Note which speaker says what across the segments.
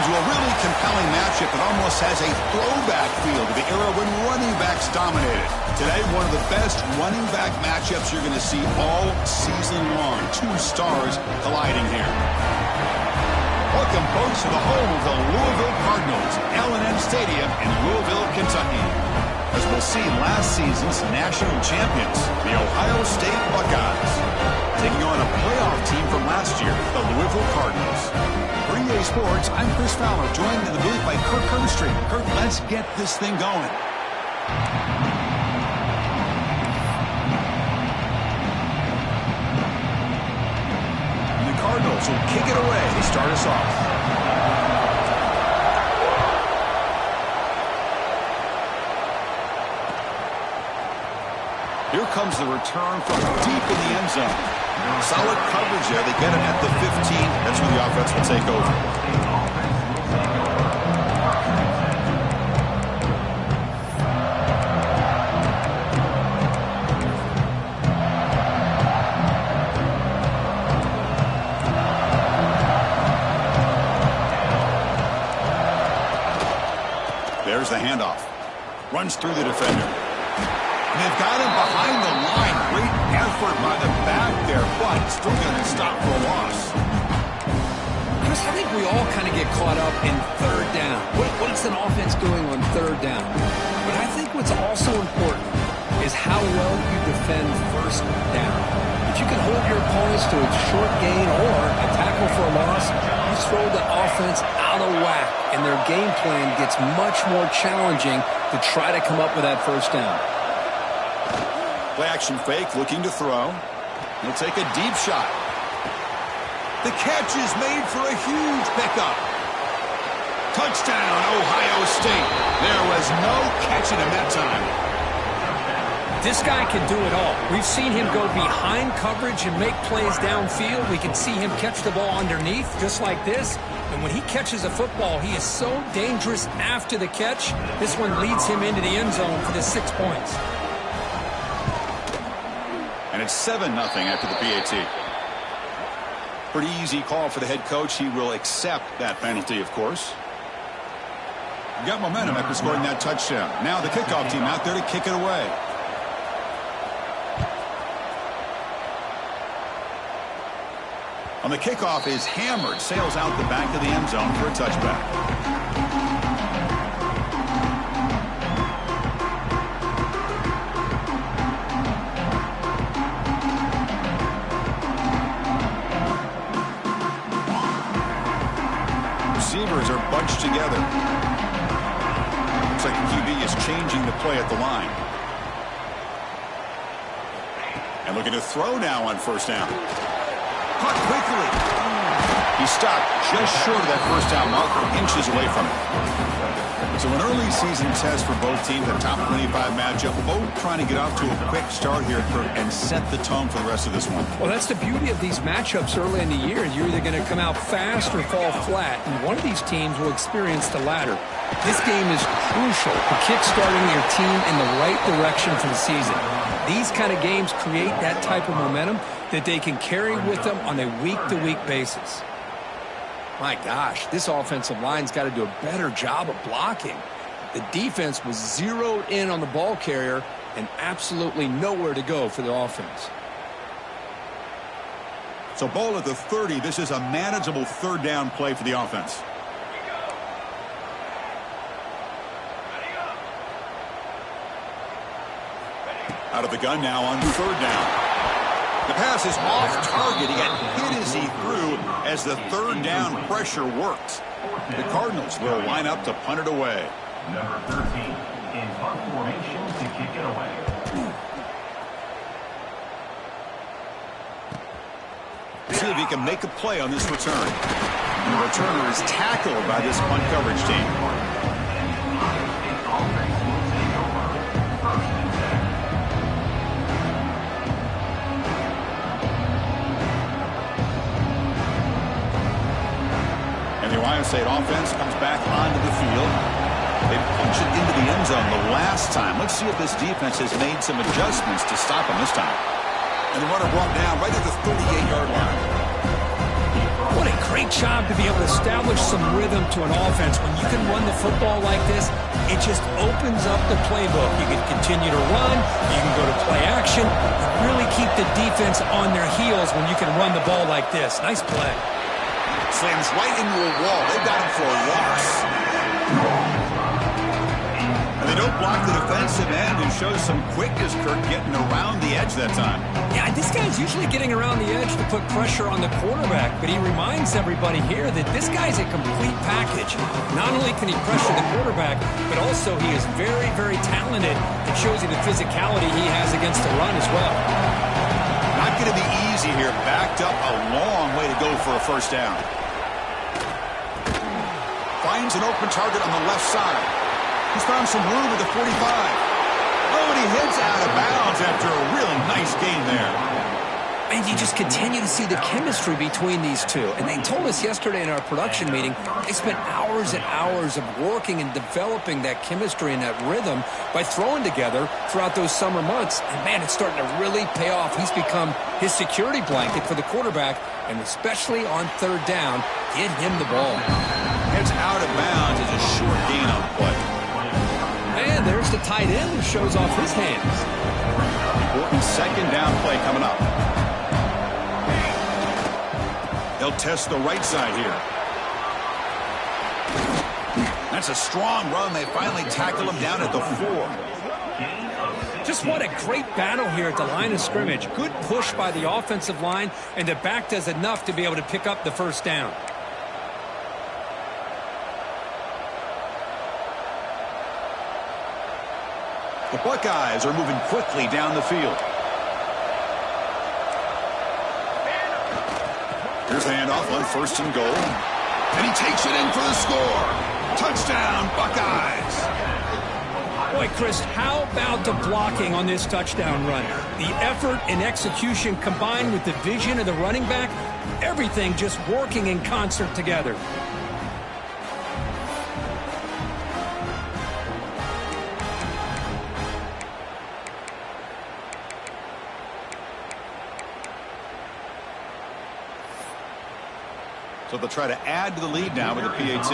Speaker 1: into a really compelling matchup that almost has a throwback feel to the era when running backs dominated. Today, one of the best running back matchups you're going to see all season long. Two stars colliding here. Welcome, folks, to the home of the Louisville Cardinals, L&M Stadium in Louisville, Kentucky. As we'll see, last season's national champions, the Ohio State Buckeyes, taking on a playoff team from last year, the Louisville Cardinals. For EA Sports, I'm Chris Fowler, joined in the booth by Kirk Herbstreit. Kirk, let's get this thing going. And the Cardinals will kick it away to start us off. Here comes the return from deep in the end zone. Solid coverage there. They get him at the 15. That's where the offense will take over. There's the handoff. Runs through the defender. They've got him behind the line. Great effort by the back there, but still going to stop for a loss.
Speaker 2: Chris, I think we all kind of get caught up in third down. What's an offense doing on third down? But I think what's also important is how well you defend first down. If you can hold your opponents to a short gain or a tackle for a loss, you throw the offense out of whack, and their game plan gets much more challenging to try to come up with that first down.
Speaker 1: Play action fake, looking to throw. He'll take a deep shot. The catch is made for a huge pickup. Touchdown, Ohio State. There was no catching him that time.
Speaker 2: This guy can do it all. We've seen him go behind coverage and make plays downfield. We can see him catch the ball underneath, just like this. And when he catches a football, he is so dangerous after the catch. This one leads him into the end zone for the 6 points.
Speaker 1: And it's 7-0 after the PAT. Pretty easy call for the head coach. He will accept that penalty, of course. Got momentum after scoring that touchdown. Now the kickoff team out there to kick it away. On the kickoff is hammered. Sails out the back of the end zone for a touchback. Receivers are bunched together. Looks like the QB is changing the play at the line. And looking to throw now on first down. Caught quickly. He stopped just short of that first down marker, inches away from it. So an early season test for both teams, a top 25 matchup. Both trying to get off to a quick start here, Kirk, and set the tone for the rest of this one.
Speaker 2: Well, that's the beauty of these matchups early in the year. You're either going to come out fast or fall flat, and one of these teams will experience the latter. This game is crucial for kick-starting your team in the right direction for the season. These kind of games create that type of momentum that they can carry with them on a week-to-week basis. My gosh, this offensive line's got to do a better job of blocking. The defense was zeroed in on the ball carrier and absolutely nowhere to go for the offense.
Speaker 1: So ball at the 30. This is a manageable third down play for the offense. Out of the gun now on third down. The pass is off target. He got hit as he threw as the third down pressure worked. The Cardinals will line up to punt it away.
Speaker 3: Number 13 in punt formation to kick it away.
Speaker 1: See if he can make a play on this return. And the returner is tackled by this punt coverage team. The Ohio State offense comes back onto the field. They punch it into the end zone the last time. Let's see if this defense has made some adjustments to stop them this time. And the runner brought down right at the 38-yard line.
Speaker 2: What a Great job to be able to establish some rhythm to an offense. When you can run the football like this, it just opens up the playbook. You can continue to run. You can go to play action. And really keep the defense on their heels when you can run the ball like this. Nice play.
Speaker 1: Slams right into a wall. They've got him for a loss. And they don't block the defensive end and shows some quickness, Kirk, getting around the edge that time.
Speaker 2: Yeah, this guy's usually getting around the edge to put pressure on the quarterback, but he reminds everybody here that this guy's a complete package. Not only can he pressure the quarterback, but also he is very, very talented. It shows you the physicality he has against the run as well.
Speaker 1: Not going to be easy here. Backed up a long way to go for a first down. Finds an open target on the left side. He's found some room at the 45. Oh, and he hits out of bounds after a really nice game there.
Speaker 2: And you just continue to see the chemistry between these two. And they told us yesterday in our production meeting, they spent hours and hours of working and developing that chemistry and that rhythm by throwing together throughout those summer months. And, man, it's starting to really pay off. He's become his security blanket for the quarterback, and especially on third down, get him the ball.
Speaker 1: Heads out of bounds is a short gain on the play.
Speaker 2: And there's the tight end who shows off his hands.
Speaker 1: Important second down play coming up. They'll test the right side here. That's a strong run. They finally tackle him down at the 4.
Speaker 2: Just what a great battle here at the line of scrimmage. Good push by the offensive line, and the back does enough to be able to pick up the first down.
Speaker 1: The Buckeyes are moving quickly down the field. Here's the handoff on first and goal. And he takes it in for the score. Touchdown, Buckeyes.
Speaker 2: Boy, Chris, how about the blocking on this touchdown run? The effort and execution combined with the vision of the running back, everything just working in concert together.
Speaker 1: So they'll try to add to the lead now with the PAT.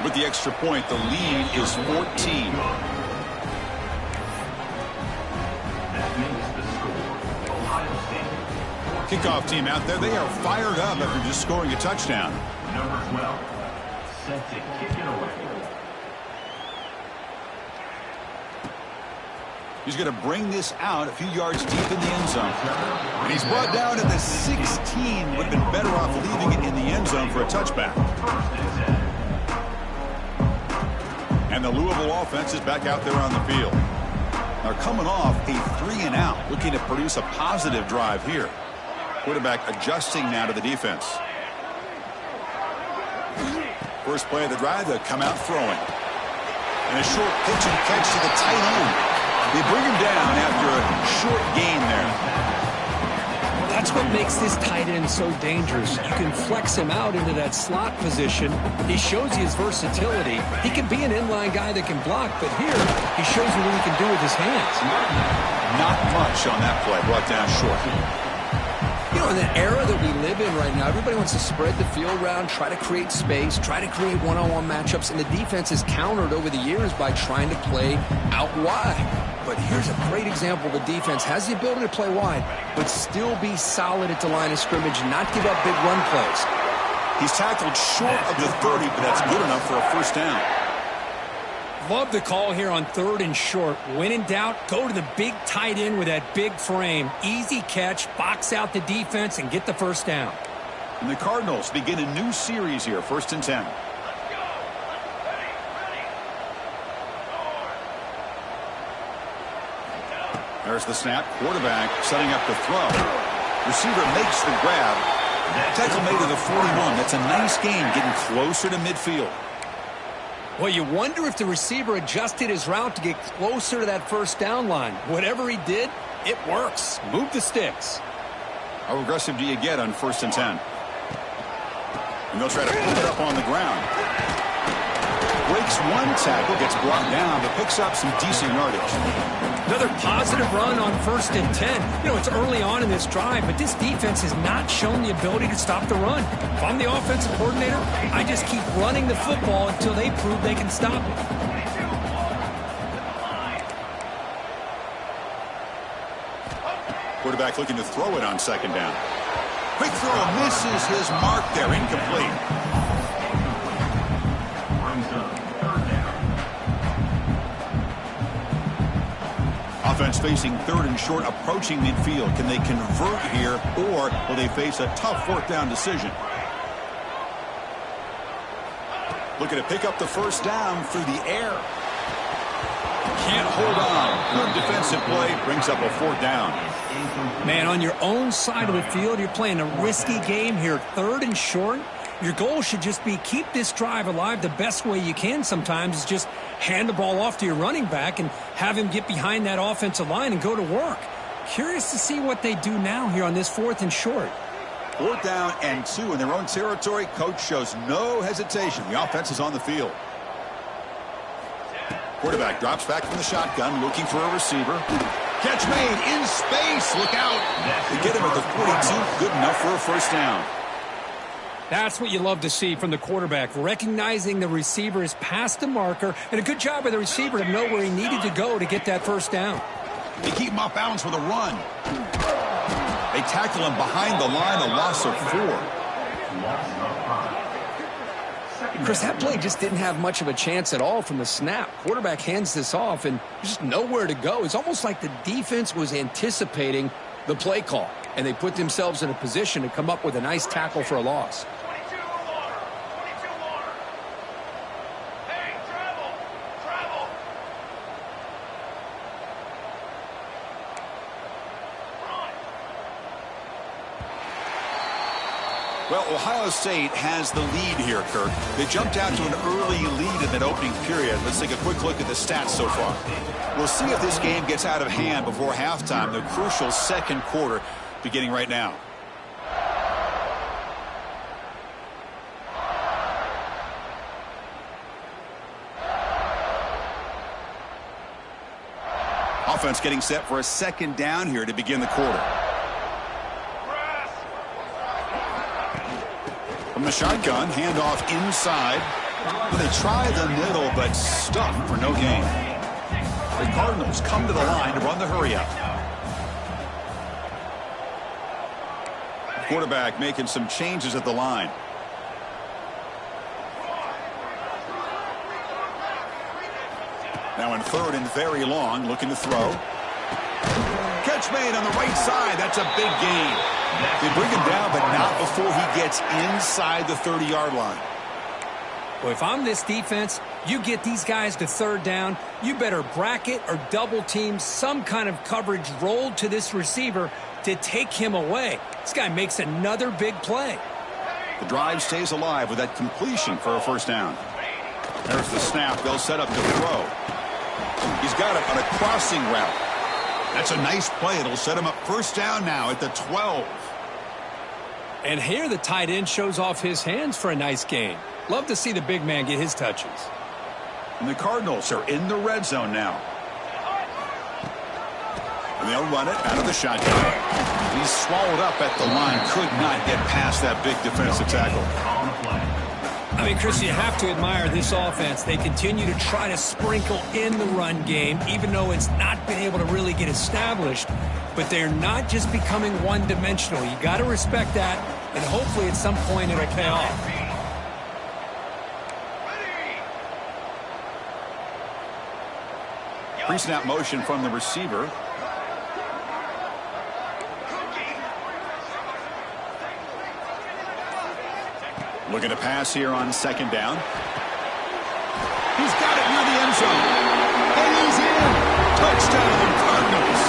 Speaker 1: With the extra point, the lead is 14. Kickoff team out there, they are fired up after just scoring a touchdown.
Speaker 3: Number 12, set to kick it away.
Speaker 1: He's going to bring this out a few yards deep in the end zone. And he's brought down at the 16. Would have been better off leaving it in the end zone for a touchback. And the Louisville offense is back out there on the field. They're coming off a 3-and-out, looking to produce a positive drive here. Quarterback adjusting now to the defense. First play of the drive, they'll come out throwing. And a short pitch and catch to the tight end. They bring him down after a short gain there.
Speaker 2: Well, that's what makes this tight end so dangerous. You can flex him out into that slot position. He shows you his versatility. He can be an inline guy that can block, but here he shows you what he can do with his hands.
Speaker 1: Not much on that play, brought down short.
Speaker 2: You know, in the era that we live in right now, everybody wants to spread the field around, try to create space, try to create one-on-one matchups, and the defense has countered over the years by trying to play out wide. But here's a great example. The defense has the ability to play wide, but still be solid at the line of scrimmage, not give up big run plays.
Speaker 1: He's tackled short of the 30, but that's good enough for a first down.
Speaker 2: Love the call here on third and short. When in doubt, go to the big tight end with that big frame. Easy catch, box out the defense, and get the first down.
Speaker 1: And the Cardinals begin a new series here, 1st and 10. There's the snap. Quarterback setting up the throw. Receiver makes the grab. Tackle made to the 41. That's a nice gain, getting closer to midfield.
Speaker 2: Well, you wonder if the receiver adjusted his route to get closer to that first down line. Whatever he did, it works. Move the sticks.
Speaker 1: How aggressive do you get on 1st and 10? And they'll try to put it up on the ground. Great Breaks one tackle, gets brought down, but picks up some decent yardage.
Speaker 2: Another positive run on 1st and 10. You know, it's early on in this drive, but this defense has not shown the ability to stop the run. If I'm the offensive coordinator, I just keep running the football until they prove they can stop it.
Speaker 1: Quarterback looking to throw it on 2nd down. Quick throw misses his mark there, incomplete. Offense facing 3rd and short, approaching midfield. Can they convert here, or will they face a tough 4th down decision? Looking to pick up the 1st down through the air. Can't hold on. Good defensive play brings up a 4th down.
Speaker 2: Man, on your own side of the field, you're playing a risky game here. 3rd and short. Your goal should just be keep this drive alive the best way you can sometimes is just hand the ball off to your running back and have him get behind that offensive line and go to work. Curious to see what they do now here on this 4th and short.
Speaker 1: 4th down and 2 in their own territory. Coach shows no hesitation. The offense is on the field. Quarterback drops back from the shotgun, looking for a receiver. Catch made in space. Look out. They get him at the 42. Good enough for a 1st down.
Speaker 2: That's what you love to see from the quarterback, recognizing the receiver is past the marker, and a good job by the receiver to know where he needed to go to get that 1st down.
Speaker 1: They keep him off balance with a run. They tackle him behind the line, a loss of 4.
Speaker 2: Chris, that play just didn't have much of a chance at all from the snap. Quarterback hands this off, and just nowhere to go. It's almost like the defense was anticipating the play call, and they put themselves in a position to come up with a nice tackle for a loss.
Speaker 1: Well, Ohio State has the lead here, Kirk. They jumped out to an early lead in that opening period. Let's take a quick look at the stats so far. We'll see if this game gets out of hand before halftime, the crucial 2nd quarter beginning right now. Offense getting set for a 2nd down here to begin the quarter. From the shotgun, handoff inside. Well, they try the middle, but stuffed for no gain. The Cardinals come to the line to run the hurry-up. Quarterback making some changes at the line. Now in 3rd and very long, looking to throw. Catch made on the right side. That's a big gain. They bring him down, but not before he gets inside the 30-yard line.
Speaker 2: Well, if I'm this defense, you get these guys to 3rd down, you better bracket or double team some kind of coverage rolled to this receiver to take him away. This guy makes another big play.
Speaker 1: The drive stays alive with that completion for a 1st down. There's the snap. They'll set up to throw. He's got it on a crossing route. That's a nice play. It'll set him up 1st down now at the 12.
Speaker 2: And here the tight end shows off his hands for a nice gain. Love to see the big man get his touches.
Speaker 1: And the Cardinals are in the red zone now. And they'll run it out of the shotgun. He's swallowed up at the line. Could not get past that big defensive tackle.
Speaker 2: I mean, Chris, you have to admire this offense. They continue to try to sprinkle in the run game, even though it's not been able to really get established. But they're not just becoming one-dimensional. You got to respect that, and hopefully at some point it'll pay off.
Speaker 1: Pre-snap motion from the receiver. Looking to pass here on 2nd down. He's got it near the end zone. And he's in. Touchdown, Cardinals.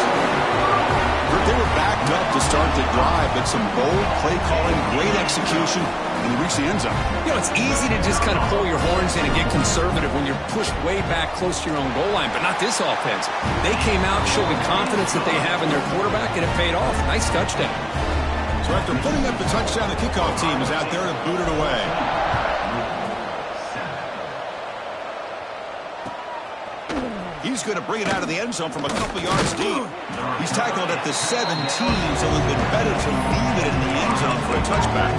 Speaker 1: They were backed up to start the drive, but some bold play calling, great execution, and they reached the end zone.
Speaker 2: You know, it's easy to just kind of pull your horns in and get conservative when you're pushed way back close to your own goal line, but not this offense. They came out, showed the confidence that they have in their quarterback, and it paid off. Nice touchdown.
Speaker 1: So after putting up the touchdown, the kickoff team is out there to boot it away. he's going to bring it out of the end zone from a couple yards deep. He's tackled at the 17, so it would have been better to leave it in the end zone for a touchback.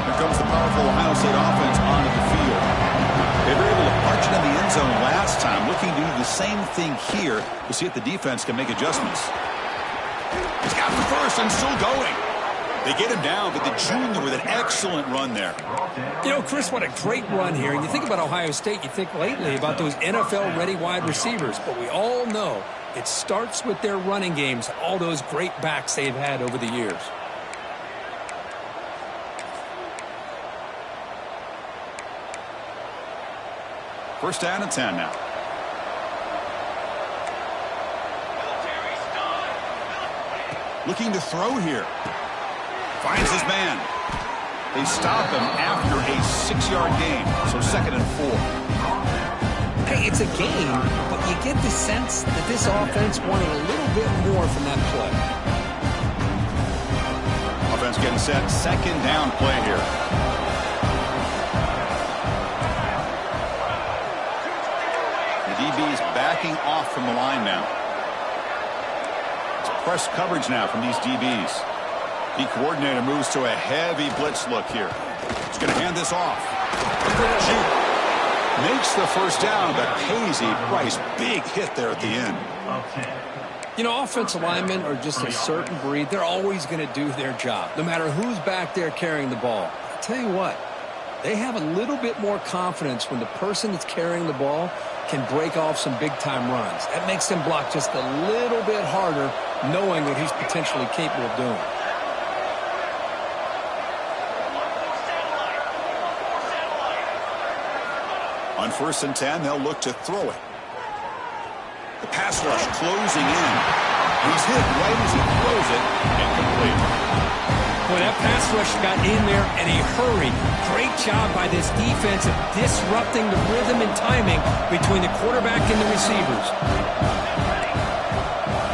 Speaker 1: Here comes the powerful Ohio State offense onto the field. They were able to punch it in the end zone last time, looking to do the same thing here to see if the defense can make adjustments. He's got the first and still going. They get him down, but the junior with an excellent run there.
Speaker 2: You know, Chris, what a great run here. And you think about Ohio State, you think lately about those NFL-ready wide receivers. But we all know it starts with their running games, all those great backs they've had over the years.
Speaker 1: First down and 10 now. Looking to throw here. Finds his man. They stop him after a 6-yard gain. So 2nd and 4.
Speaker 2: Hey, it's a game, but you get the sense that this offense wanted a little bit more from that play.
Speaker 1: Offense getting set. 2nd down play here. The DB's backing off from the line now. It's press coverage now from these DBs. The coordinator moves to a heavy blitz look here. He's going to hand this off. Makes the first down, but pays a price. Big hit there at the end.
Speaker 2: You know, offensive linemen are just a certain breed. They're always going to do their job, no matter who's back there carrying the ball. I'll tell you what, they have a little bit more confidence when the person that's carrying the ball can break off some big-time runs. That makes them block just a little bit harder, knowing what he's potentially capable of doing.
Speaker 1: On 1st and 10, they'll look to throw it. The pass rush closing in. He's hit right as he throws it. Incomplete.
Speaker 2: Boy, that pass rush got in there in a hurry. Great job by this defense of disrupting the rhythm and timing between the quarterback and the receivers.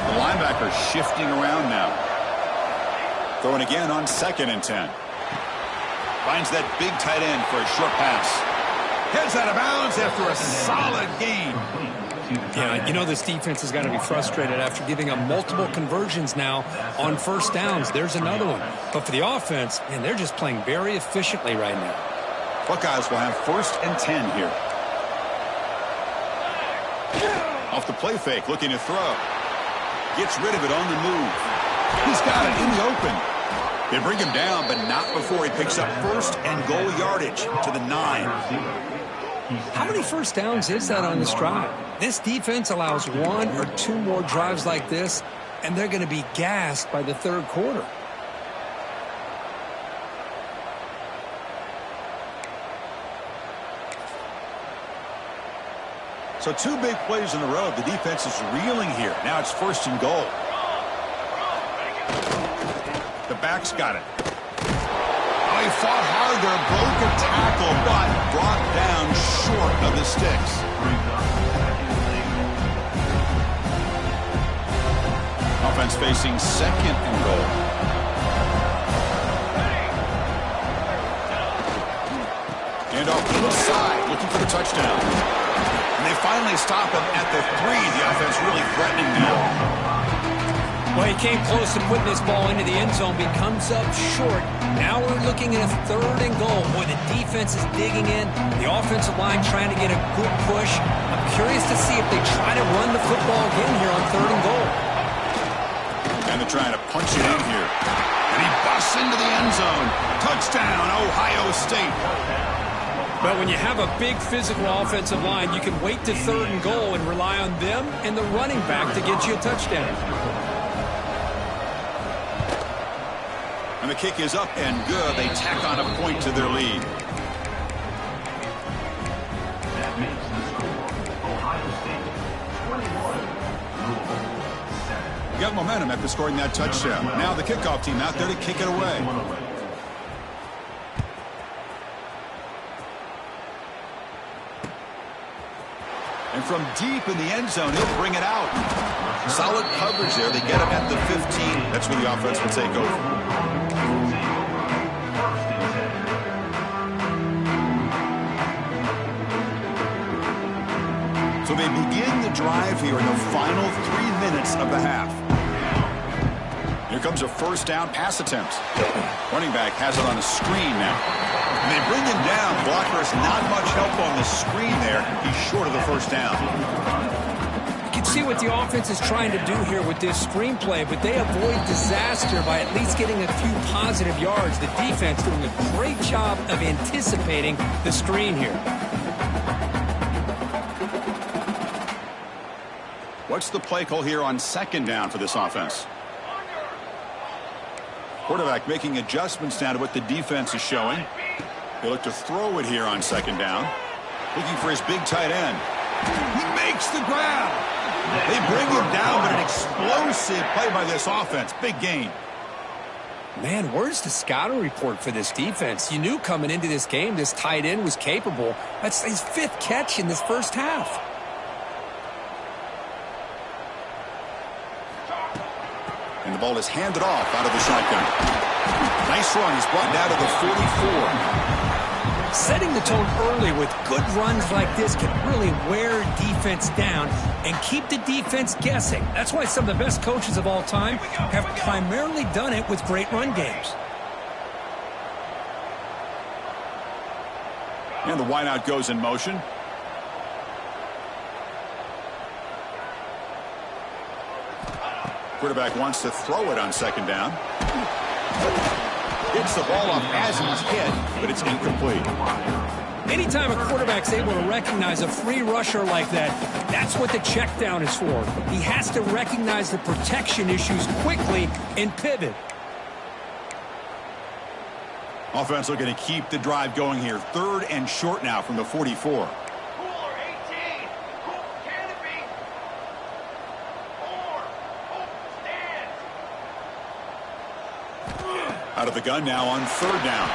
Speaker 1: The linebacker shifting around now. Throwing again on 2nd and 10. Finds that big tight end for a short pass. Heads out of bounds after a solid gain.
Speaker 2: Yeah, you know this defense has got to be frustrated after giving up multiple conversions now on first downs. There's another one. But for the offense, man, they're just playing very efficiently right now.
Speaker 1: Buckeyes will have 1st and 10 here. Off the play fake, looking to throw. Gets rid of it on the move. He's got it in the open. They bring him down, but not before he picks up 1st and goal yardage to the 9.
Speaker 2: How many first downs is that on this drive? This defense allows 1 or 2 more drives like this, and they're going to be gassed by the 3rd quarter.
Speaker 1: So 2 big plays in a row. The defense is reeling here. Now it's 1st and goal. The back's got it. Oh, he fought hard there, broke a tackle, but brought down short of the sticks. Offense facing 2nd and goal. And off to the side, looking for the touchdown. And they finally stop him at the 3. The offense really threatening now.
Speaker 2: Well, he came close to putting this ball into the end zone, but he comes up short. Now we're looking at a 3rd and goal. Boy, the defense is digging in. The offensive line trying to get a good push. I'm curious to see if they try to run the football again here on 3rd and goal.
Speaker 1: And they're trying to punch it in here. And he busts into the end zone. Touchdown, Ohio State.
Speaker 2: But when you have a big physical offensive line, you can wait to 3rd and goal and rely on them and the running back to get you a touchdown.
Speaker 1: And the kick is up and good. They tack on a point to their lead.
Speaker 3: That makes the score Ohio State 21, Louisville 7.
Speaker 1: You got momentum after scoring that touchdown. Now the kickoff team out there to kick it away. And from deep in the end zone, he'll bring it out. Solid coverage there. They get him at the 15. That's where the offense will take over. So they begin the drive here in the final 3 minutes of the half. Here comes a first down pass attempt. Running back has it on a screen now. And they bring him down. Blocker's not much help on the screen there. He's short of the first down.
Speaker 2: You can see what the offense is trying to do here with this screenplay, but they avoid disaster by at least getting a few positive yards. The defense doing a great job of anticipating the screen here.
Speaker 1: What's the play call here on second down for this offense? Quarterback making adjustments now to what the defense is showing. They look to throw it here on second down. Looking for his big tight end. He makes the grab. They bring him down, but an explosive play by this offense. Big gain.
Speaker 2: Man, where's the scouting report for this defense? You knew coming into this game this tight end was capable. That's his 5th catch in this first half.
Speaker 1: And the ball is handed off out of the shotgun. Nice run. He's brought down to the 44.
Speaker 2: Setting the tone early with good runs like this can really wear defense down and keep the defense guessing. That's why some of the best coaches of all time have primarily done it with great run games.
Speaker 1: And the wideout goes in motion. Quarterback wants to throw it on second down. Gets the ball off as he's hit, but it's incomplete.
Speaker 2: Anytime a quarterback's able to recognize a free rusher like that, that's what the check down is for. He has to recognize the protection issues quickly and pivot.
Speaker 1: Offense looking to keep the drive going here. 3rd and short now from the 44. Out of the gun now on 3rd down.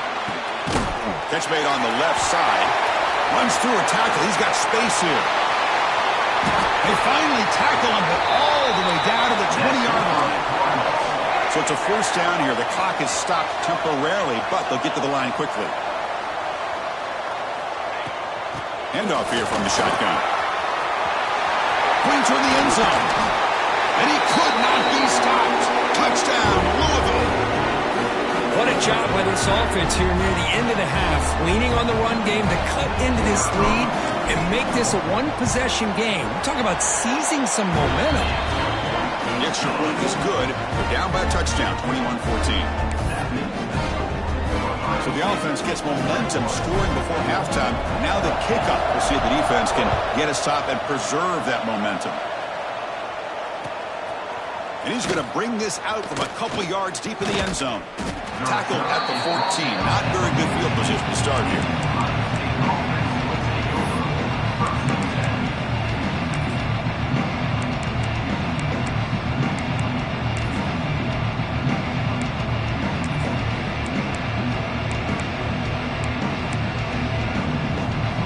Speaker 1: Catch made on the left side. Runs through a tackle. He's got space here. They finally tackle him, but all the way down to the 20-yard line. So it's a first down here. The clock is stopped temporarily, but they'll get to the line quickly. Handoff here from the shotgun. Going toward the end zone. And he could not be stopped. Touchdown, Louisville.
Speaker 2: What a job by this offense here near the end of the half, leaning on the run game to cut into this lead and make this a one-possession game. We're talking about seizing some momentum.
Speaker 1: The extra point is good. They're down by a touchdown, 21-14. So the offense gets momentum scoring before halftime. Now the kickoff. We'll see if the defense can get a stop and preserve that momentum. And he's going to bring this out from a couple yards deep in the end zone. Tackle at the 14. Not very good field position to start here.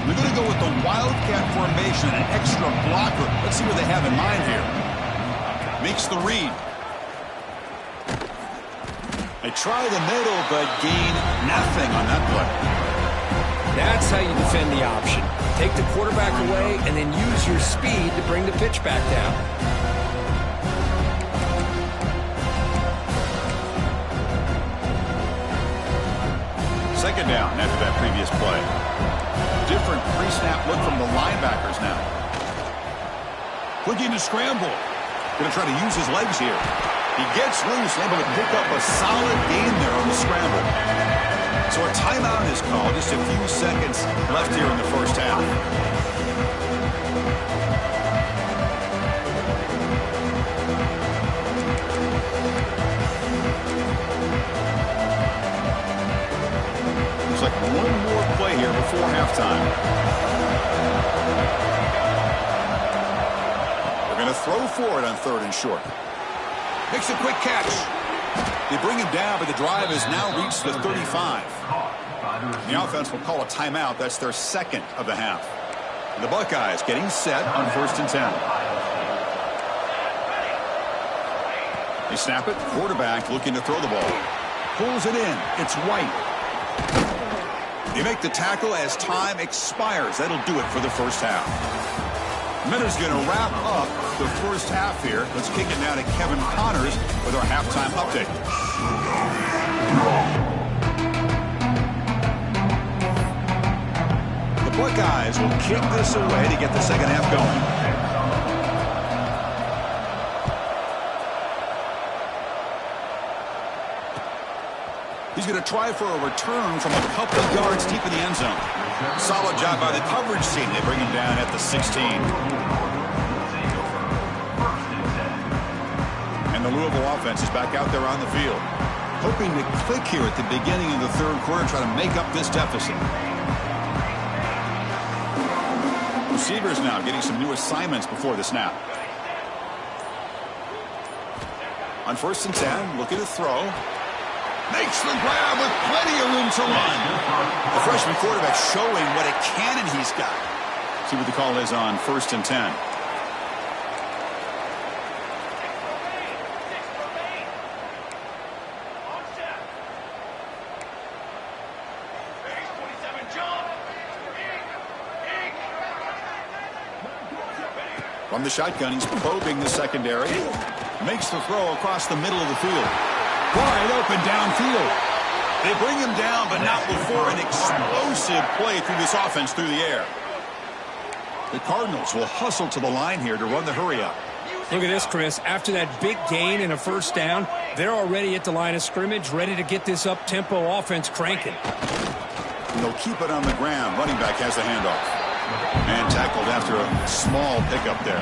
Speaker 1: We're going to go with the wildcat formation, an extra blocker. Let's see what they have in mind here. Makes the read. They try the middle, but gain nothing on that play.
Speaker 2: That's how you defend the option. Take the quarterback away and then use your speed to bring the pitch back down.
Speaker 1: Second down after that previous play. Different pre-snap look from the linebackers now. Looking to scramble. Going to try to use his legs here. He gets loose, able to pick up a solid gain there on the scramble. So a timeout is called. Just a few seconds left here in the first half. Looks like one more play here before halftime. They're going to throw for it on 3rd and short. Makes a quick catch. They bring him down, but the drive has now reached the 35. The offense will call a timeout. That's their 2nd of the half. And the Buckeyes getting set on 1st and 10. They snap it. Quarterback looking to throw the ball. Pulls it in. It's White. They make the tackle as time expires. That'll do it for the first half. Miller's going to wrap up the first half here. Let's kick it now to Kevin Connors with our halftime update. The Buckeyes will kick this away to get the second half going. He's going to try for a return from a couple of yards deep in the end zone. Solid job by the coverage team. They bring him down at the 16. And the Louisville offense is back out there on the field, hoping to click here at the beginning of the third quarter, try to make up this deficit. Receivers now getting some new assignments before the snap. On 1st and 10, looking to throw. Makes the grab with plenty of room to run. The freshman quarterback showing what a cannon he's got. See what the call is on 1st and 10. From the shotgun, he's probing the secondary. Makes the throw across the middle of the field. Wide open downfield. They bring him down, but not before an explosive play through this offense through the air. The Cardinals will hustle to the line here to run the hurry up.
Speaker 2: Look at this, Chris. After that big gain and a first down, they're already at the line of scrimmage, ready to get this up-tempo offense cranking.
Speaker 1: And they'll keep it on the ground. Running back has the handoff. And tackled after a small pickup there.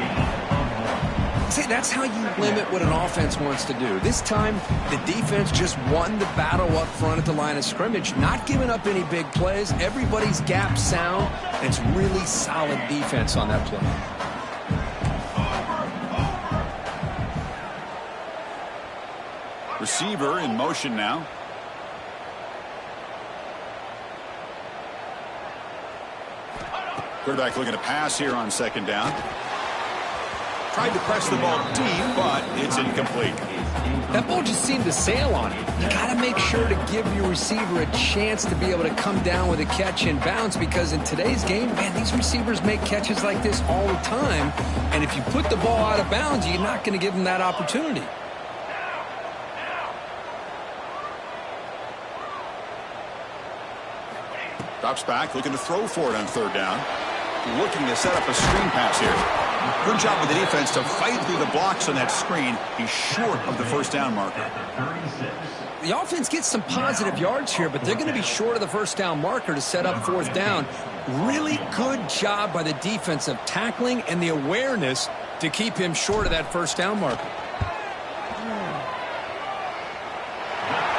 Speaker 2: See, that's how you limit what an offense wants to do. This time, the defense just won the battle up front at the line of scrimmage, not giving up any big plays. Everybody's gap sound, and it's really solid defense on that play.
Speaker 1: Receiver in motion now. Quarterback looking to pass here on 2nd down. Tried to press the ball deep, but it's incomplete.
Speaker 2: That ball just seemed to sail on it. You got to make sure to give your receiver a chance to be able to come down with a catch and bounce, because in today's game, man, these receivers make catches like this all the time. And if you put the ball out of bounds, you're not going to give them that opportunity.
Speaker 1: Drops back, looking to throw for it on 3rd down. Looking to set up a screen pass here. Good job with the defense to fight through the blocks on that screen. He's short of the 1st down marker.
Speaker 2: The offense gets some positive yards here, but they're going to be short of the 1st down marker to set up 4th down. Really good job by the defense of tackling and the awareness to keep him short of that 1st down marker.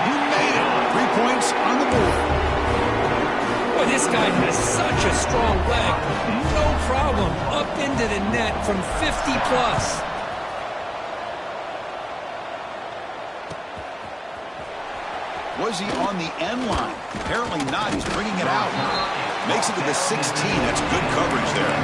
Speaker 1: He made it. 3 points on the board.
Speaker 2: Boy, this guy has such a strong leg. No problem. Up into the net from 50+.
Speaker 1: Was he on the end line? Apparently not. He's bringing it out. Makes it to the 16. That's good coverage there.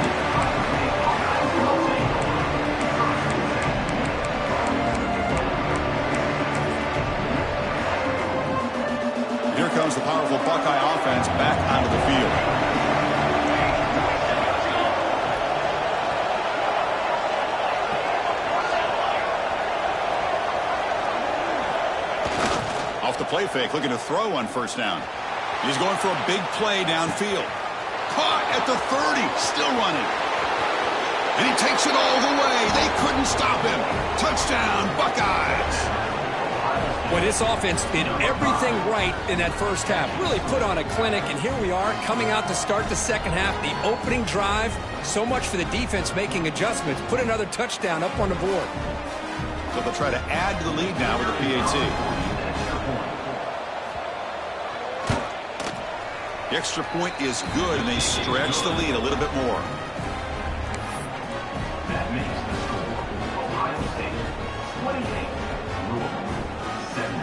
Speaker 1: Here comes the powerful Buckeye offense back onto the field. Off the play fake, looking to throw on 1st down. He's going for a big play downfield. Caught at the 30, still running. And he takes it all the way. They couldn't stop him. Touchdown, Buckeyes.
Speaker 2: Well, this offense did everything right in that first half. Really put on a clinic, and here we are coming out to start the second half. The opening drive, so much for the defense making adjustments. Put another touchdown up on the board.
Speaker 1: So they'll try to add to the lead now with a PAT. The extra point is good, and they stretch the lead a little bit more.
Speaker 3: That makes the score Ohio State 28, Louisville 17.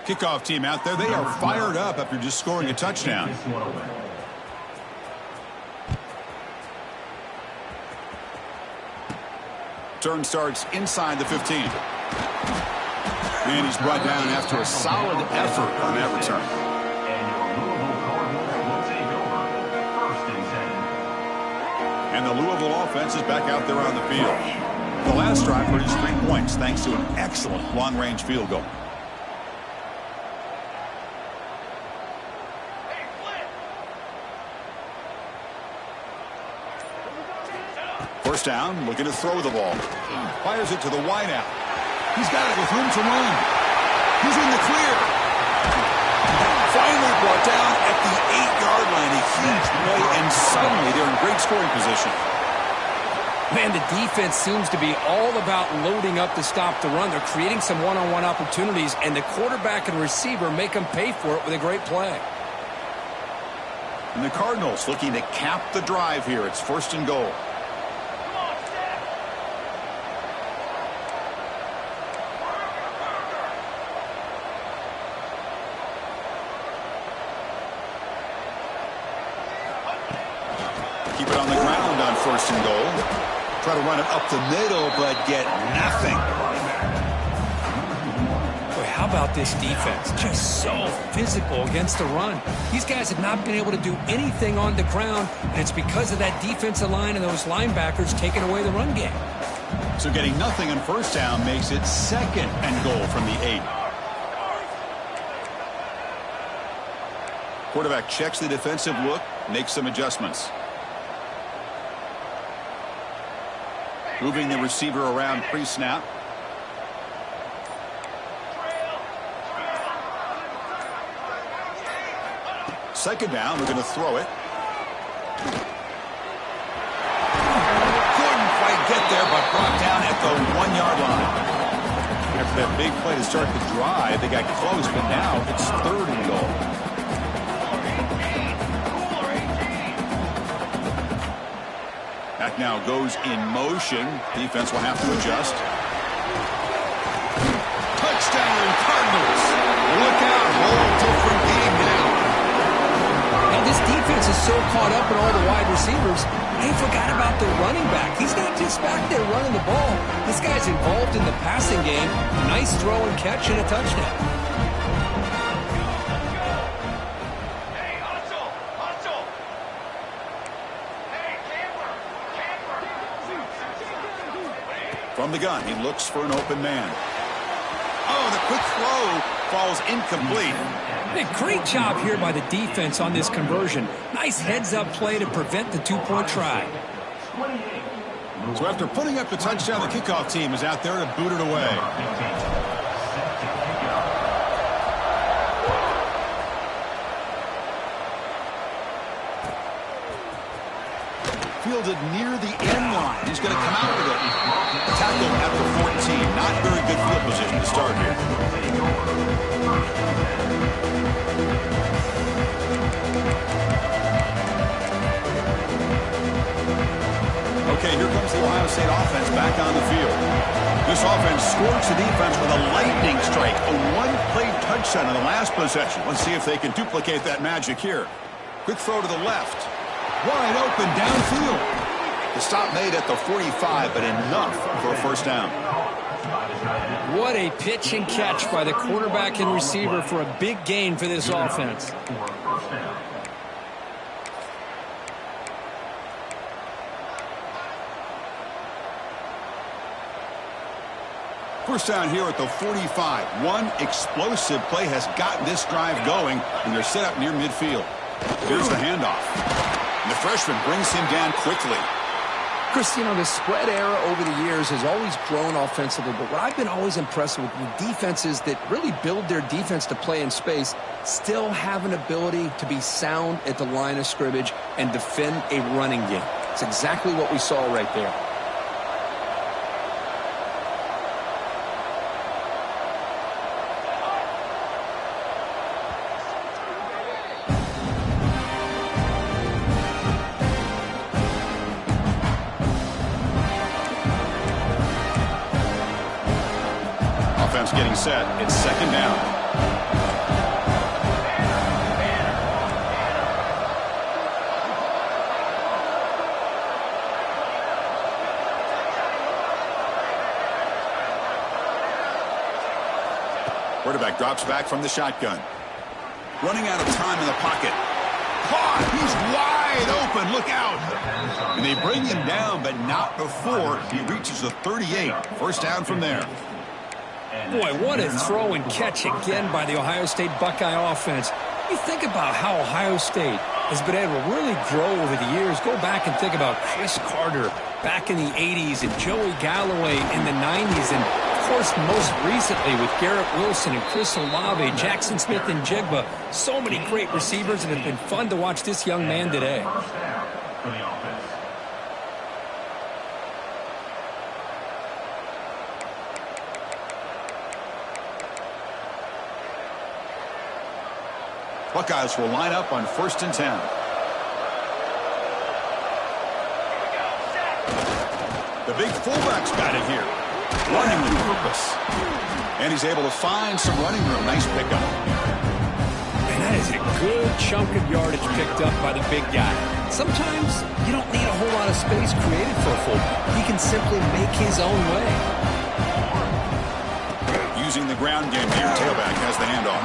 Speaker 1: Kickoff team out there. They are fired up after just scoring a touchdown. Return starts inside the 15. And he's brought down after a solid effort on that return. And the Louisville offense is back out there on the field. The last drive produced 3 points thanks to an excellent long-range field goal. First down, looking to throw the ball. Fires it to the wideout. He's got it with room to run. He's in the clear. Finally brought down at the 8-yard line. A huge play, and suddenly they're in great scoring position.
Speaker 2: Man, the defense seems to be all about loading up to stop the run. They're creating some one-on-one opportunities, and the quarterback and receiver make them pay for it with a great play.
Speaker 1: And the Cardinals looking to cap the drive here. It's first and goal. Keep it on the ground on first and goal. Try to run it up the middle, but get nothing.
Speaker 2: Boy, how about this defense? Just so physical against the run. These guys have not been able to do anything on the ground, and it's because of that defensive line and those linebackers taking away the run game.
Speaker 1: So getting nothing on first down makes it second and goal from the 8. Quarterback checks the defensive look, makes some adjustments. Moving the receiver around pre-snap. Second down, we're going to throw it. Couldn't quite get there, but brought down at the 1-yard line. After that big play to start the drive, they got close, but now it's third and goal. Back now goes in motion. Defense will have to adjust. Touchdown, Cardinals. Look out, whole different game now.
Speaker 2: Now this defense is so caught up in all the wide receivers, they forgot about the running back. He's not just back there running the ball. This guy's involved in the passing game. Nice throw and catch and a touchdown.
Speaker 1: From the gun, he looks for an open man. Oh, the quick throw falls incomplete.
Speaker 2: A great job here by the defense on this conversion. Nice heads-up play to prevent the 2-point try.
Speaker 1: So after putting up the touchdown, the kickoff team is out there to boot it away. Fielded near the end line. He's going to come out with it. Tackle at the 14. Not very good field position to start here. Okay, here comes the Ohio State offense back on the field. This offense scorched the defense with a lightning strike. A one-play touchdown in the last possession. Let's see if they can duplicate that magic here. Quick throw to the left. Wide open downfield. The stop made at the 45, but enough for a first down.
Speaker 2: What a pitch and catch by the quarterback and receiver for a big gain for this offense.
Speaker 1: First down here at the 45. One explosive play has gotten this drive going, and they're set up near midfield. Here's the handoff. And the freshman brings him down quickly.
Speaker 2: Chris, you know, the spread era over the years has always grown offensively, but what I've been always impressed with defenses that really build their defense to play in space still have an ability to be sound at the line of scrimmage and defend a running game. It's exactly what we saw right there.
Speaker 1: Getting set. It's second down. Quarterback drops back from the shotgun. Running out of time in the pocket. Caught! He's wide open. Look out! And they bring him down, but not before he reaches the 38. First down from there.
Speaker 2: Boy, what a throw and catch again by the Ohio State Buckeye offense. You think about how Ohio State has been able to really grow over the years. Go back and think about Chris Carter back in the 80s and Joey Galloway in the 90s. And, of course, most recently with Garrett Wilson and Chris Olave, Jackson Smith and Jigba. So many great receivers, and it's been fun to watch this young man today.
Speaker 1: Buckeyes will line up on 1st and 10. The big fullback's got it here. Running with purpose. And he's able to find some running room. Nice pickup.
Speaker 2: And that is a good chunk of yardage picked up by the big guy. Sometimes you don't need a whole lot of space created for a fullback. He can simply make his own way.
Speaker 1: Using the ground game here, tailback has the handoff.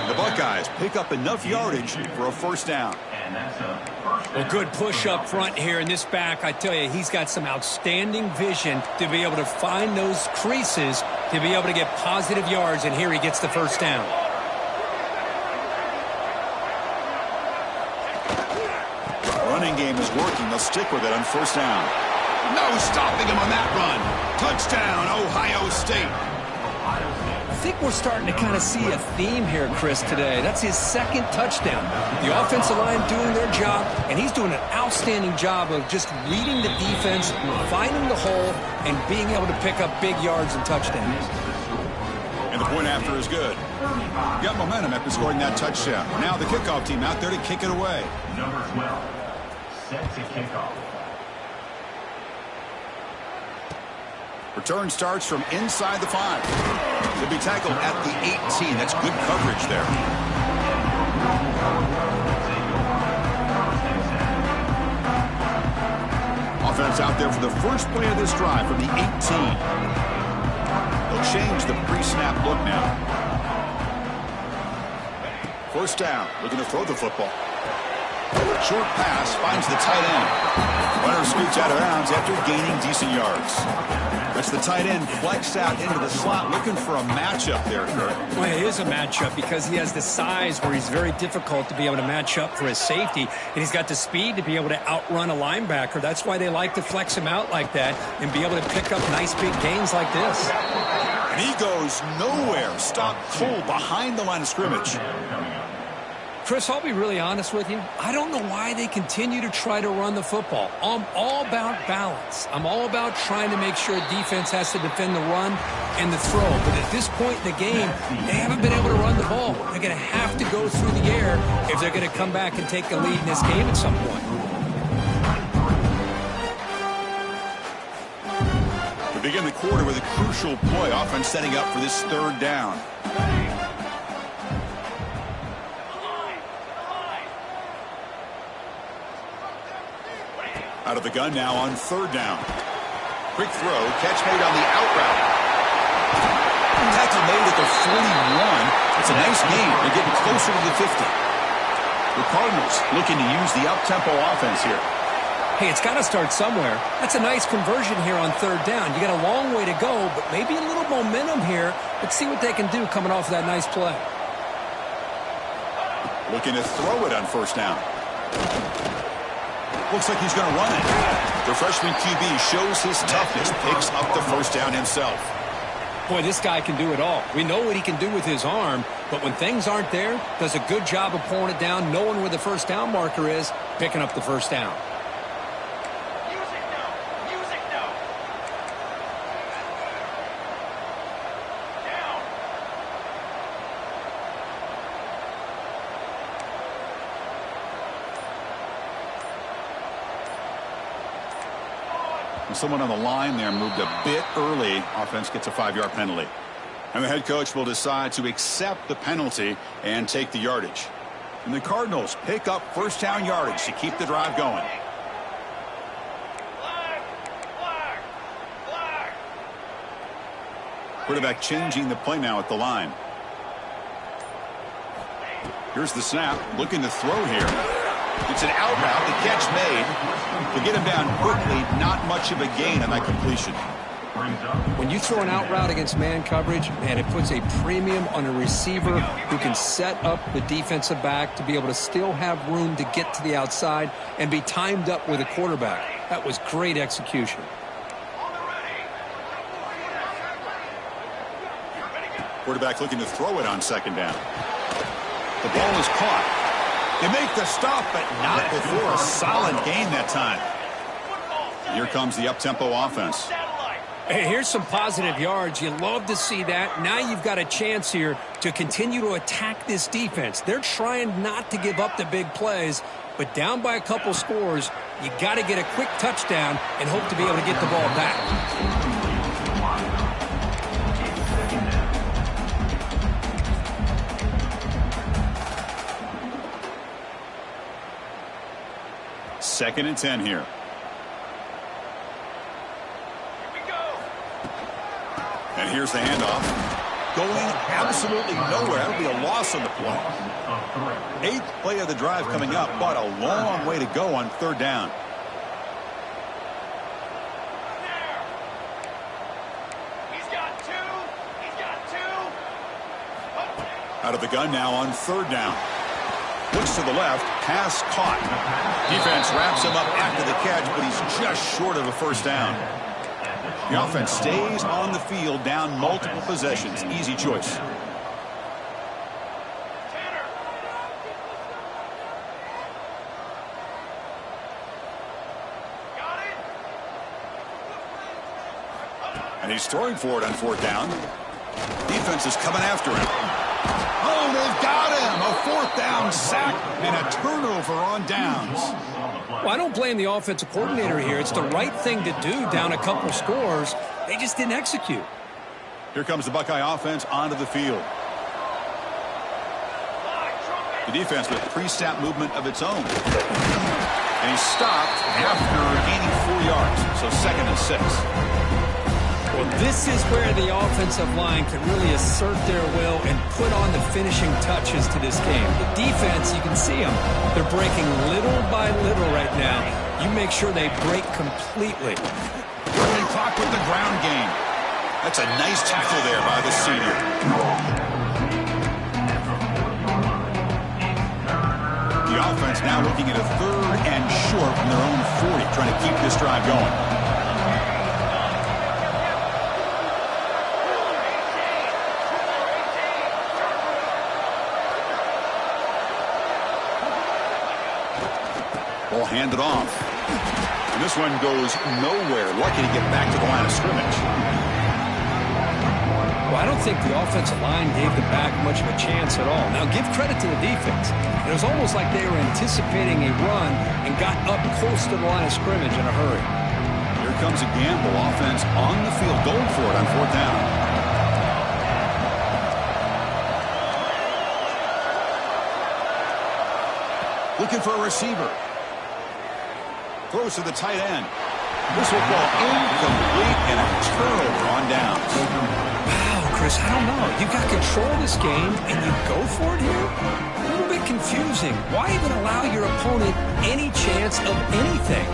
Speaker 1: The Buckeyes pick up enough yardage for a first down.
Speaker 2: Well, good push up front here in this back. I tell you, he's got some outstanding vision to be able to find those creases to be able to get positive yards, and here he gets the first down.
Speaker 1: Running game is working. They'll stick with it on first down. No stopping him on that run. Touchdown, Ohio State.
Speaker 2: I think we're starting to kind of see a theme here, Chris, today. That's his second touchdown. The offensive line doing their job, and he's doing an outstanding job of just reading the defense, finding the hole, and being able to pick up big yards and touchdowns.
Speaker 1: And the point after is good. Got momentum after scoring that touchdown. Now the kickoff team out there to kick it away.
Speaker 3: Number 12, set to kickoff.
Speaker 1: Return starts from inside the 5. He'll be tackled at the 18. That's good coverage there. Offense out there for the first play of this drive from the 18. They'll change the pre-snap look now. First down, looking to throw the football. Short pass finds the tight end. Runner scoots out of bounds after gaining decent yards. That's the tight end flexed out into the slot, looking for a matchup there, Kurt.
Speaker 2: Well, it is a matchup because he has the size where he's very difficult to be able to match up for his safety, and he's got the speed to be able to outrun a linebacker. That's why they like to flex him out like that and be able to pick up nice big gains like this.
Speaker 1: And he goes nowhere. Stopped cold behind the line of scrimmage.
Speaker 2: Chris, I'll be really honest with you. I don't know why they continue to try to run the football. I'm all about balance. I'm all about trying to make sure defense has to defend the run and the throw. But at this point in the game, they haven't been able to run the ball. They're going to have to go through the air if they're going to come back and take the lead in this game at some point.
Speaker 1: We begin the quarter with a crucial play. Offense setting up for this third down. Out of the gun now on third down. Quick throw, catch made on the out route. Tackle made at the 41. It's a nice gain. They're getting closer to the 50. The Cardinals looking to use the up-tempo offense here.
Speaker 2: Hey, it's got to start somewhere. That's a nice conversion here on third down. You got a long way to go, but maybe a little momentum here. Let's see what they can do coming off of that nice play.
Speaker 1: Looking to throw it on first down. Looks like he's going to run it. The freshman QB shows his toughness, picks up the first down himself.
Speaker 2: Boy, this guy can do it all. We know what he can do with his arm, but when things aren't there, does a good job of pulling it down, knowing where the first down marker is, picking up the first down.
Speaker 1: Someone on the line there moved a bit early. Offense gets a 5-yard penalty. And the head coach will decide to accept the penalty and take the yardage. And the Cardinals pick up first down yardage to keep the drive going. Quarterback changing the play now at the line. Here's the snap. Looking to throw here. It's an out route. The catch made. To get him down quickly, not much of a gain on that completion.
Speaker 2: When you throw an out route against man coverage, man, it puts a premium on a receiver who can set up the defensive back to be able to still have room to get to the outside and be timed up with a quarterback. That was great execution.
Speaker 1: Quarterback looking to throw it on second down. The ball is caught. They make the stop, but not before a solid gain that time. Here comes the up-tempo offense.
Speaker 2: Hey, here's some positive yards. You love to see that. Now you've got a chance here to continue to attack this defense. They're trying not to give up the big plays, but down by a couple scores, you got to get a quick touchdown and hope to be able to get the ball back.
Speaker 1: Second and 10 here. And here's the handoff. Going absolutely nowhere. That'll be a loss on the play. 8th play of the drive coming up, but a long way to go on third down. Out of the gun now on third down. Looks to the left. Pass caught. Defense wraps him up after the catch, but he's just short of a first down. The offense stays on the field, down multiple possessions. Easy choice. And he's throwing for it on fourth down. Defense is coming after him. Oh, they've got him. A fourth down sack and a turnover on downs.
Speaker 2: Well, I don't blame the offensive coordinator here. It's the right thing to do down a couple scores. They just didn't execute.
Speaker 1: Here comes the Buckeye offense onto the field. The defense with pre-snap movement of its own. And he's stopped after gaining 4 yards. So second and 6.
Speaker 2: Well, this is where the offensive line can really assert their will and put on the finishing touches to this game. The defense, you can see them. They're breaking little by little right now. You make sure they break completely.
Speaker 1: Early clock with the ground game. That's a nice tackle there by the senior. The offense now looking at a third and short from their own 40, trying to keep this drive going. Ball handed off. And this one goes nowhere. Lucky to get back to the line of scrimmage.
Speaker 2: Well, I don't think the offensive line gave the back much of a chance at all. Now, give credit to the defense. It was almost like they were anticipating a run and got up close to the line of scrimmage in a hurry.
Speaker 1: Here comes a gamble. Offense on the field, going for it on fourth down. Looking for a receiver. Throws to the tight end. This will fall incomplete and a turnover on downs.
Speaker 2: Wow, Chris, I don't know. You've got control of this game and you go for it here? A little bit confusing. Why even allow your opponent any chance of anything?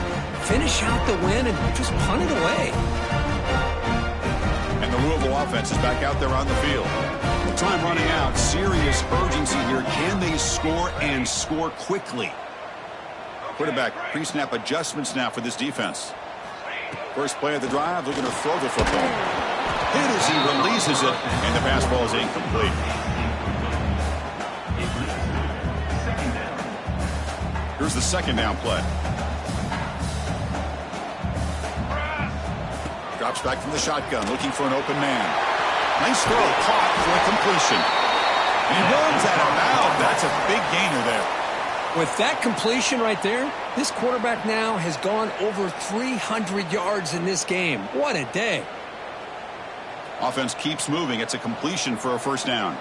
Speaker 2: Finish out the win and just punt it away.
Speaker 1: And the Louisville offense is back out there on the field. Time running out. Serious urgency here. Can they score and score quickly? Quarterback pre-snap adjustments now for this defense. First play of the drive, looking to throw the football. Hit as he releases it, and the pass ball is incomplete. Here's the second down play. Drops back from the shotgun, looking for an open man. Nice throw, caught for a completion. And he runs out of bounds. That's a big gainer there.
Speaker 2: With that completion right there, this quarterback now has gone over 300 yards in this game. What a day.
Speaker 1: Offense keeps moving. It's a completion for a first down.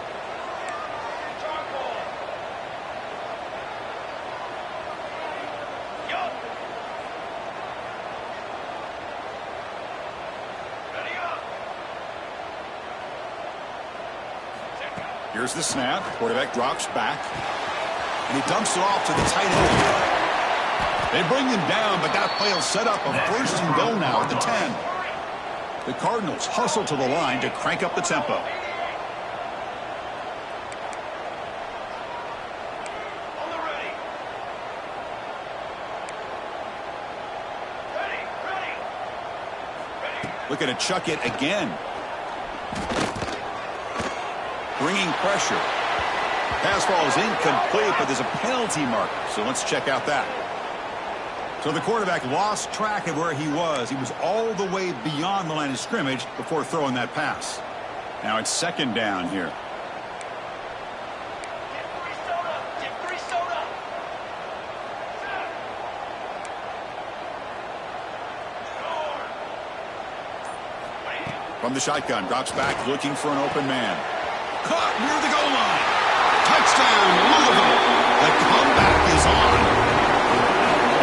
Speaker 1: Here's the snap. Quarterback drops back. And he dumps it off to the tight end. They bring him down, but that play will set up a first and goal now at the 10. The Cardinals hustle to the line to crank up the tempo. Looking to chuck it again. Bringing pressure. Pass ball is incomplete, but there's a penalty marker, so let's check out that. So the quarterback lost track of where he was. He was all the way beyond the line of scrimmage before throwing that pass. Now it's second down here. From the shotgun, drops back looking for an open man. Caught near the goal line. Touchdown, Louisville. The comeback is on.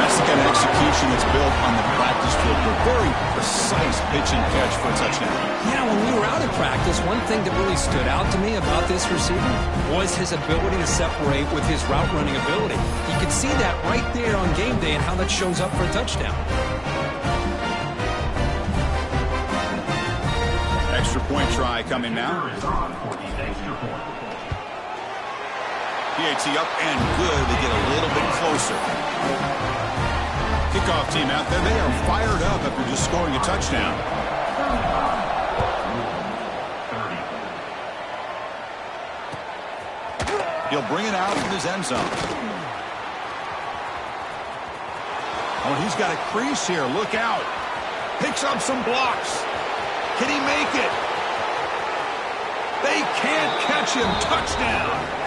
Speaker 1: That's the kind of execution that's built on the practice field. A very precise pitch and catch for a touchdown.
Speaker 2: Yeah, when we were out of practice, one thing that really stood out to me about this receiver was his ability to separate with his route running ability. You could see that right there on game day and how that shows up for a touchdown.
Speaker 1: Extra point try coming now. PAT up and good to get a little bit closer. Kickoff team out there. They are fired up after just scoring a touchdown. He'll bring it out from his end zone. Oh, he's got a crease here. Look out. Picks up some blocks. Can he make it? They can't catch him. Touchdown.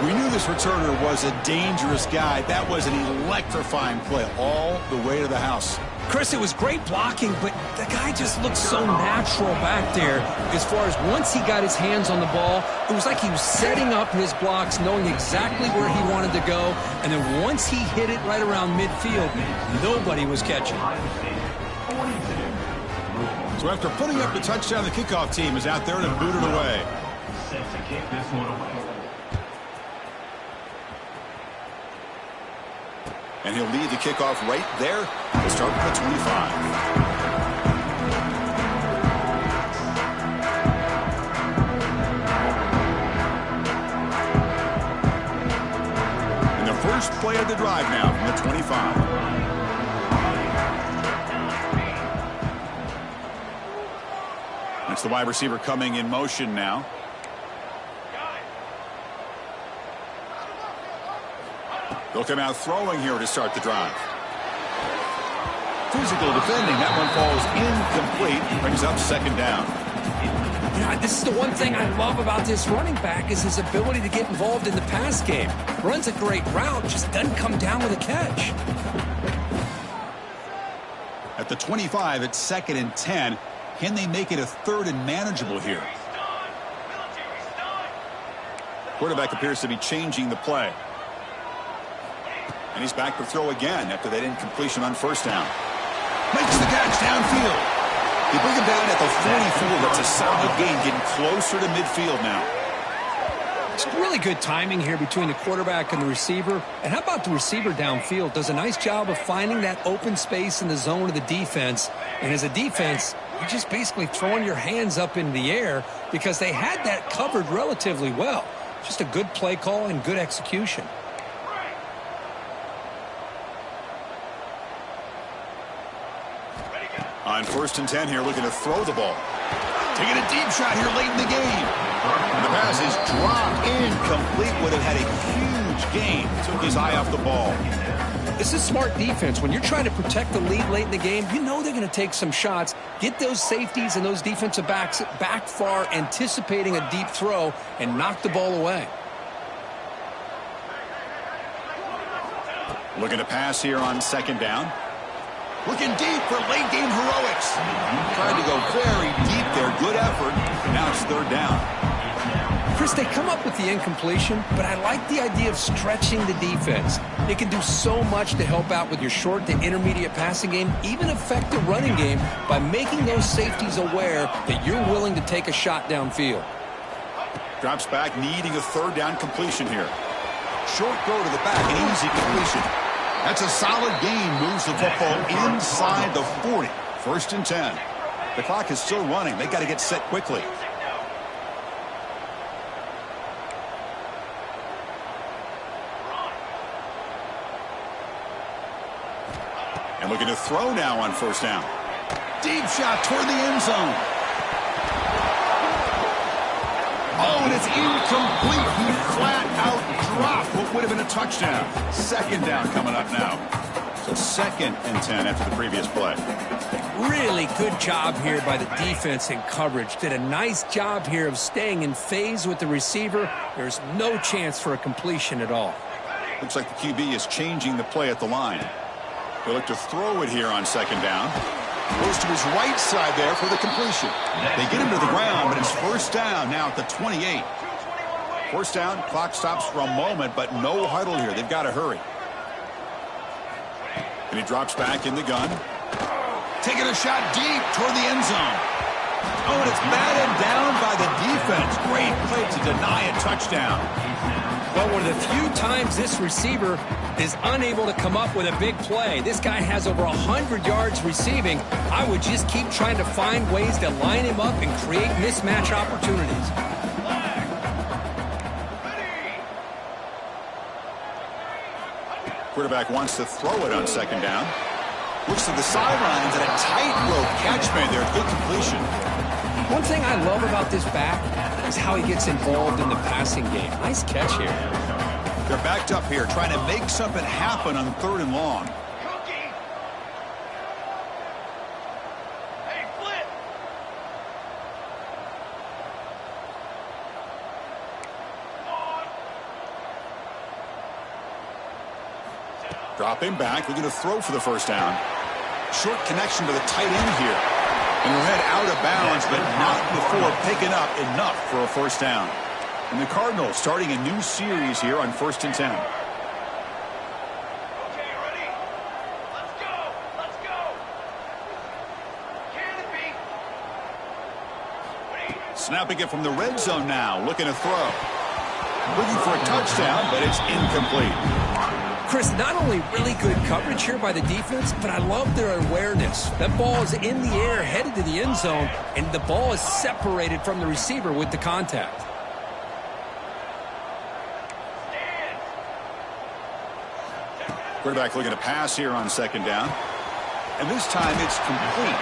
Speaker 1: We knew this returner was a dangerous guy. That was an electrifying play all the way to the house.
Speaker 2: Chris, it was great blocking, but the guy just looked so natural back there. As far as once he got his hands on the ball, it was like he was setting up his blocks, knowing exactly where he wanted to go. And then once he hit it right around midfield, nobody was catching.
Speaker 1: So after putting up the touchdown, the kickoff team is out there to boot it away.
Speaker 3: Set to kick this one away.
Speaker 1: And he'll lead the kickoff right there. He'll start with the 25. And the first play of the drive now from the 25. That's the wide receiver coming in motion now. They'll come out throwing here to start the drive. Physical defending. That one falls incomplete. Brings up second down.
Speaker 2: You know, this is the one thing I love about this running back is his ability to get involved in the pass game. Runs a great route, just doesn't come down with a catch.
Speaker 1: At the 25, it's second and 10. Can they make it a third and manageable here? Quarterback appears to be changing the play. And he's back to throw again after that incompletion on first down. Makes the catch downfield. They bring him down at the 44. That's a solid gain, getting closer to midfield now.
Speaker 2: It's really good timing here between the quarterback and the receiver. And how about the receiver downfield? Does a nice job of finding that open space in the zone of the defense. And as a defense, you're just basically throwing your hands up in the air because they had that covered relatively well. Just a good play call and good execution.
Speaker 1: On first and 10 here, looking to throw the ball. Taking a deep shot here late in the game. And the pass is dropped incomplete. Would have had a huge gain. Took his eye off the ball.
Speaker 2: This is smart defense. When you're trying to protect the lead late in the game, you know they're going to take some shots. Get those safeties and those defensive backs back far, anticipating a deep throw, and knock the ball away.
Speaker 1: Looking to pass here on second down. Looking deep for late game heroics. Tried to go very deep there. Good effort. Now it's third down.
Speaker 2: Chris, they come up with the incompletion, but I like the idea of stretching the defense. It can do so much to help out with your short to intermediate passing game, even affect the running game by making those safeties aware that you're willing to take a shot downfield.
Speaker 1: Drops back, needing a third down completion here. Short throw to the back, an easy completion. That's a solid gain. Moves the football inside the 40. 1st and 10. The clock is still running. They got to get set quickly. And looking to throw now on 1st down. Deep shot toward the end zone. Oh, and it's incomplete. He flat out dropped what would have been a touchdown. 2nd down coming up now. So 2nd and 10 after the previous play.
Speaker 2: Really good job here by the defense in coverage. Did a nice job here of staying in phase with the receiver. There's no chance for a completion at all.
Speaker 1: Looks like the QB is changing the play at the line. He'll look to throw it here on 2nd down. Goes to his right side there for the completion. They get him to the ground, but it's 1st down now at the 28. 1st down, clock stops for a moment, but no huddle here. They've got to hurry. And he drops back in the gun. Taking a shot deep toward the end zone. Oh, and it's batted down by the defense. Great play to deny a touchdown.
Speaker 2: Well, one of the few times this receiver is unable to come up with a big play. This guy has over 100 yards receiving. I would just keep trying to find ways to line him up and create mismatch opportunities.
Speaker 1: Quarterback wants to throw it on 2nd down. Looks to the sidelines and a tightrope catch made there. Good completion.
Speaker 2: One thing I love about this back is how he gets involved in the passing game. Nice catch here.
Speaker 1: They're backed up here trying to make something happen on 3rd and long.
Speaker 3: Hey, flip.
Speaker 1: Dropping back, looking to throw for the 1st down. Short connection to the tight end here. And he'll head out of bounds, but not before picking up enough for a 1st down. And the Cardinals starting a new series here on 1st and 10.
Speaker 3: Okay, ready? Let's go. Let's go. Canopy.
Speaker 1: Snapping it from the red zone now, looking to throw. Looking for a touchdown, but it's incomplete.
Speaker 2: Chris, not only really good coverage here by the defense, but I love their awareness. That ball is in the air, headed to the end zone, and the ball is separated from the receiver with the contact.
Speaker 1: Quarterback looking to pass here on 2nd down. And this time it's complete.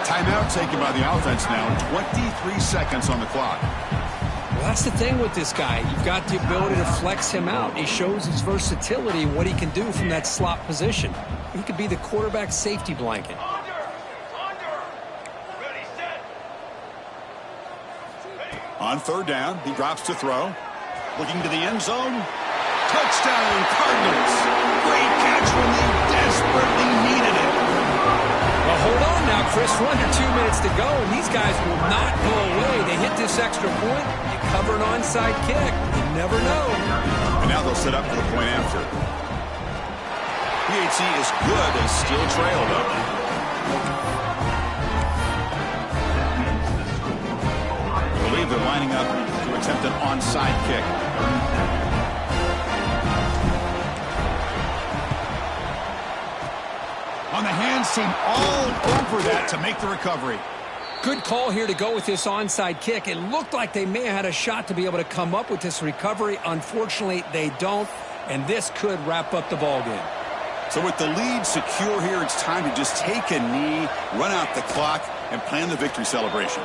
Speaker 1: Timeout taken by the offense now. 23 seconds on the clock.
Speaker 2: Well, that's the thing with this guy. You've got the ability to flex him out. He shows his versatility and what he can do from that slot position. He could be the quarterback safety blanket.
Speaker 3: Ready, set.
Speaker 1: On 3rd down, he drops to throw. Looking to the end zone. Touchdown, Cardinals. Great catch when they desperately needed it.
Speaker 2: Well, hold on now, Chris. We're under 2 minutes to go, and these guys will not go away. They hit this extra point. You cover an onside kick. You never know.
Speaker 1: And now they'll set up for the point after. PHC is good. They still trail, though. I believe they're lining up to attempt an onside kick. On the hands team all over that to make the recovery.
Speaker 2: Good call here to go with this onside kick. It looked like they may have had a shot to be able to come up with this recovery. Unfortunately, they don't, and this could wrap up the ballgame.
Speaker 1: So with the lead secure here, it's time to just take a knee, run out the clock, and plan the victory celebration.